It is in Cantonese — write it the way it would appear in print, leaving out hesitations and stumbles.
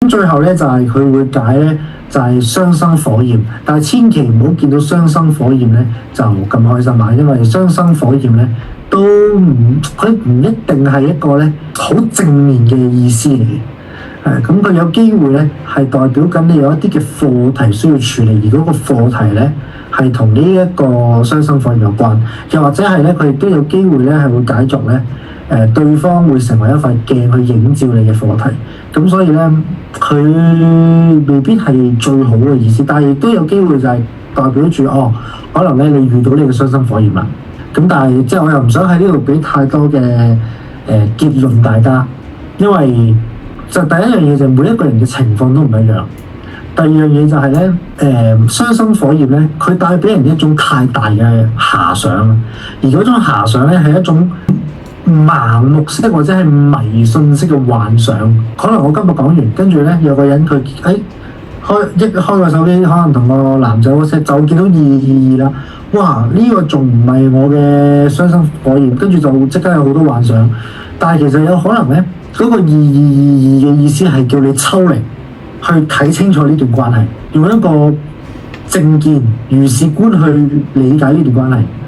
最後咧就係佢會解咧就係雙生火焰，但係千祈唔好見到雙生火焰咧就咁開心啊，因為雙生火焰咧佢唔一定係一個咧好正面嘅意思嚟嘅。咁佢有機會咧係代表緊你有一啲嘅課題需要處理，而嗰個課題咧係同呢一個雙生火焰有關，又或者係咧佢亦都有機會咧係會解作咧對方會成為一塊鏡去映照你嘅課題，咁所以咧佢未必係最好嘅意思，但係亦都有機會就係代表住可能咧你遇到呢個雙生火焰啦。咁但係即係我又唔想喺呢度俾太多嘅結論大家，因為就第一樣嘢就每一個人嘅情況都唔一樣。第二樣嘢就係咧雙生火焰咧，佢帶俾人一種太大嘅遐想，而嗰種遐想咧係一種盲目式或者係迷信式嘅幻想。可能我今日講完，跟住咧有個人佢開個手機，可能同個男仔WhatsApp就見到222啦。哇！呢個仲唔係我嘅雙生火焰，跟住就即刻有好多幻想。但係其實有可能咧，嗰個2222嘅意思係叫你抽離去睇清楚呢段關係，用一個正見、如是觀去理解呢段關係。